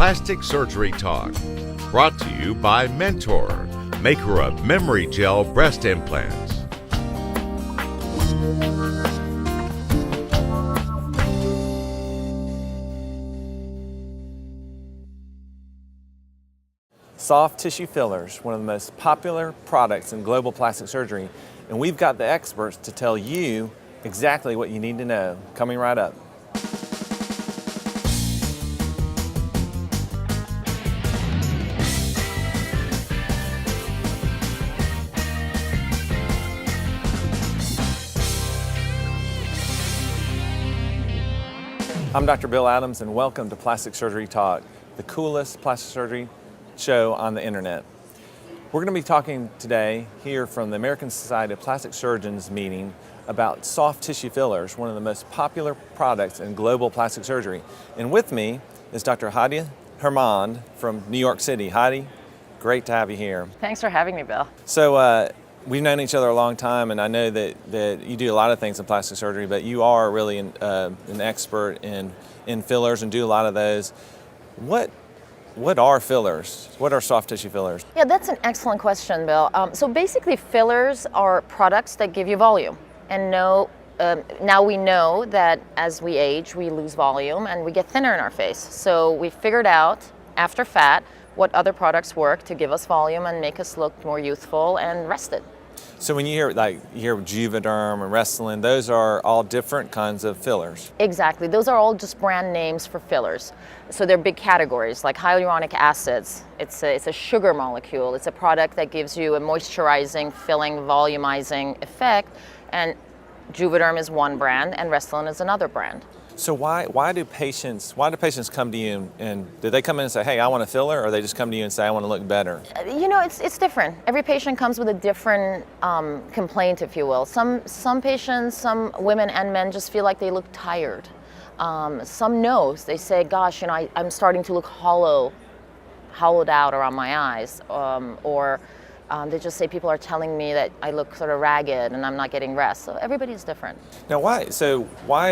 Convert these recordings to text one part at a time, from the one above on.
Plastic Surgery Talk, brought to you by Mentor, maker of memory gel breast implants. Soft tissue fillers, one of the most popular products in global plastic surgery, and we've got the experts to tell you exactly what you need to know. Coming right up. I'm Dr. Bill Adams, and welcome to Plastic Surgery Talk, the coolest plastic surgery show on the internet. We're going to be talking today here from the American Society of Plastic Surgeons meeting about soft tissue fillers, one of the most popular products in global plastic surgery. And with me is Dr. Heidi Hermand from New York City. Heidi, great to have you here. Thanks for having me, Bill. So we've known each other a long time, and I know that you do a lot of things in plastic surgery, but you are really an expert in fillers and do a lot of those. What are fillers? What are soft tissue fillers? Yeah, that's an excellent question, Bill. So basically, fillers are products that give you volume. And now we know that as we age, we lose volume and we get thinner in our face. So we figured out, after fat, what other products work to give us volume and make us look more youthful and rested. So when you hear Juvederm and Restylane, those are all different kinds of fillers. Exactly. Those are all just brand names for fillers. So they're big categories, like hyaluronic acids. It's a sugar molecule. It's a product that gives you a moisturizing, filling, volumizing effect. And Juvederm is one brand, and Restylane is another brand. So why do patients come to you and do they come in and say, hey, I want a filler, or they just come to you and say, I want to look better? You know, it's different. Every patient comes with a different complaint, if you will. Some patients, some women and men just feel like they look tired. Some knows, they say, gosh, I'm starting to look hollowed out around my eyes, or they just say people are telling me that I look sort of ragged and I'm not getting rest. So everybody's different. Now why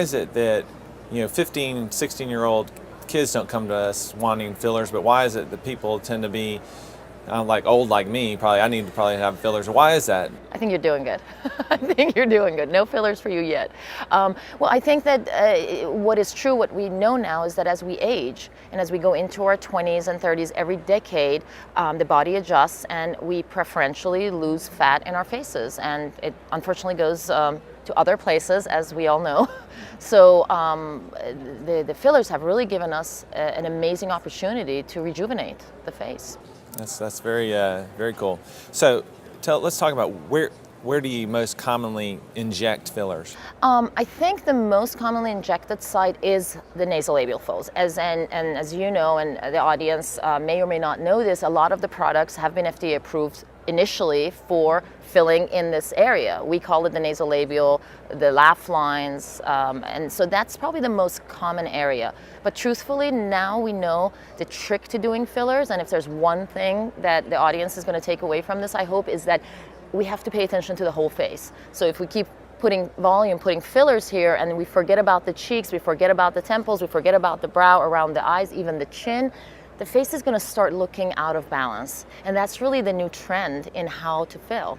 is it that 15, 16-year-old kids don't come to us wanting fillers, but why is it that people tend to be old like me? I need to have fillers. Why is that? I think you're doing good. I think you're doing good. No fillers for you yet. Well, I think that what is true, what we know now, is that as we age and as we go into our 20s and 30s, every decade, the body adjusts and we preferentially lose fat in our faces. And it unfortunately goes to other places, as we all know. So the fillers have really given us an amazing opportunity to rejuvenate the face. That's very very cool. So let's talk about where do you most commonly inject fillers? I think the most commonly injected site is the nasolabial folds. And as you know, and the audience may or may not know this, a lot of the products have been FDA approved initially for filling in this area. We call it the nasolabial, the laugh lines, and so that's probably the most common area. But truthfully, now we know the trick to doing fillers, and if there's one thing that the audience is going to take away from this, I hope, is that we have to pay attention to the whole face. So if we keep putting volume, putting fillers here, and we forget about the cheeks, we forget about the temples, we forget about the brow, around the eyes, even the chin, the face is going to start looking out of balance. And that's really the new trend in how to fill.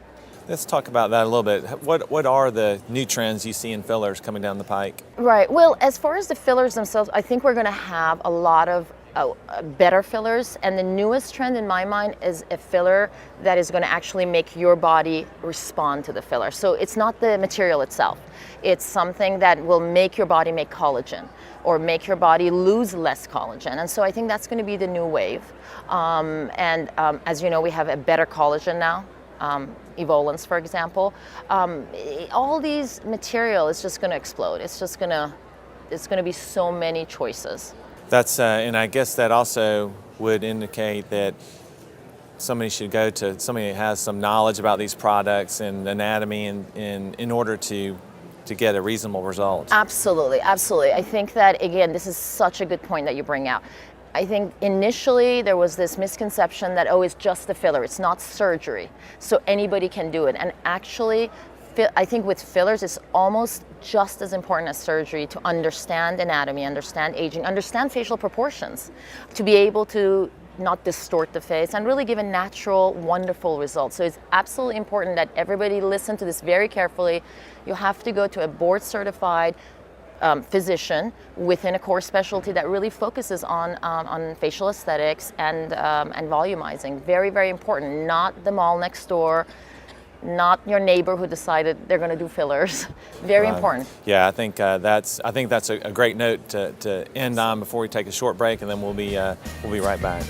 Let's talk about that a little bit. What are the new trends you see in fillers coming down the pike? Right. Well, as far as the fillers themselves, I think we're going to have a lot of better fillers. And the newest trend in my mind is a filler that is going to actually make your body respond to the filler. So it's not the material itself. It's something that will make your body make collagen, or make your body lose less collagen. And so I think that's going to be the new wave. As you know, we have a better collagen now, Evolens, for example. All these material is just going to explode. It's going to be so many choices. That's and I guess that also would indicate that somebody should go to somebody that has some knowledge about these products and anatomy in order to get a reasonable result. Absolutely, absolutely. I think that, again, this is such a good point that you bring out. I think initially there was this misconception that, oh, it's just a filler, it's not surgery, so anybody can do it. And actually, I think with fillers, it's almost just as important as surgery to understand anatomy, understand aging, understand facial proportions, to be able to not distort the face and really give a natural, wonderful result. So it's absolutely important that everybody listen to this very carefully. You have to go to a board-certified physician within a core specialty that really focuses on facial aesthetics and volumizing. Very, very important. Not the mall next door, not your neighbor who decided they're going to do fillers. Very important. Yeah, I think that's a great note to end on before we take a short break, and then we'll be right back.